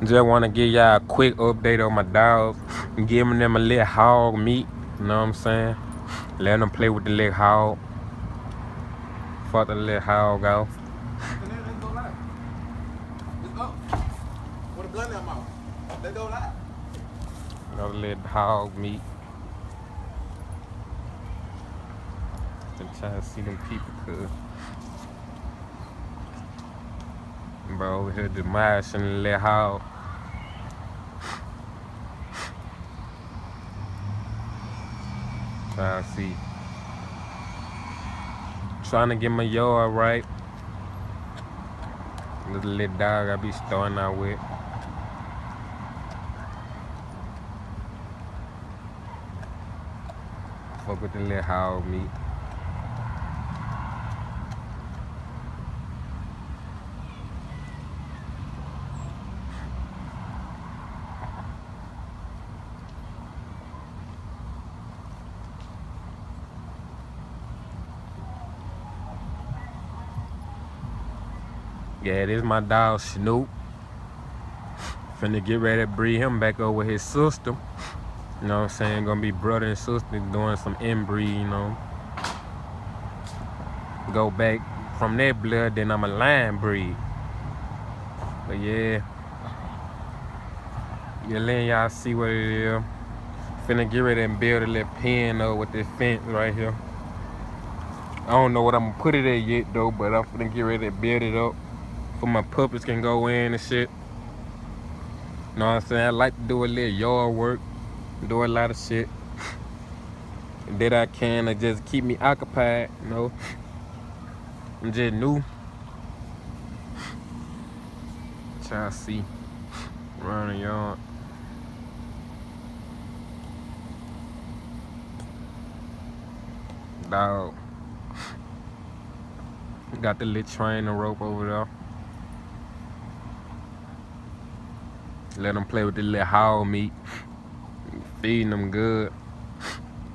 Just want to give y'all a quick update on my dogs. Giving them a little hog meat. You know what I'm saying? Letting them play with the little hog. Fuck the little hog off. Let's go live. Let's go. Want to blend them out. Let's go live. Another little hog meat. Been trying to see them people, cuz. Bro, over here demolishing the little hog. Trying to see. Trying to get my yard right. Little dog I be starting out with. Fuck with the little hog meat. Yeah, this my dog Snoop. Finna get ready to breed him back over his sister. You know what I'm saying? Gonna be brother and sister doing some inbreed, you know. Go back from that blood, then I'm a lion breed. But yeah. Yeah, letting y'all see what it is. Finna get ready and build a little pen though with this fence right here. I don't know what I'm gonna put it at yet though, but I'm finna get ready to build it up for my puppets can go in and shit. You know what I'm saying? I like to do a little yard work, do a lot of shit that I can to just keep me occupied, you know. I'm just new. Try to see around the yard. Dog. Got the little trainer rope over there. Let them play with the little hog meat. Feeding them good.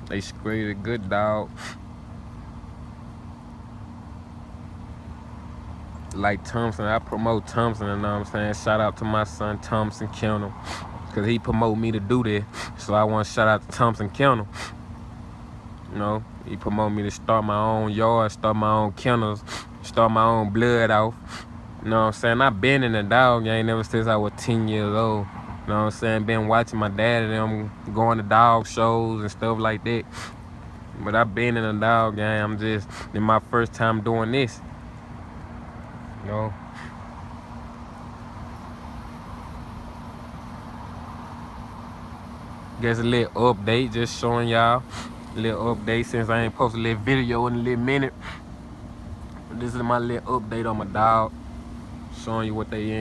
They squeeze a good dog. Like Thompson, I promote Thompson, you know what I'm saying? Shout out to my son Thompson Kennels, cause he promote me to do that. So I want to shout out to Thompson Kennels. You know, he promote me to start my own yard, start my own kennels, start my own blood off. You know what I'm saying? I've been in the dog game ever since I was 10 years old. You know what I'm saying? Been watching my dad and them going to dog shows and stuff like that. But I've been in the dog game. I'm just in my first time doing this. You know? Guess a little update, just showing y'all a little update since I ain't posted a little video in a little minute. This is my little update on my dog, showing you what they in.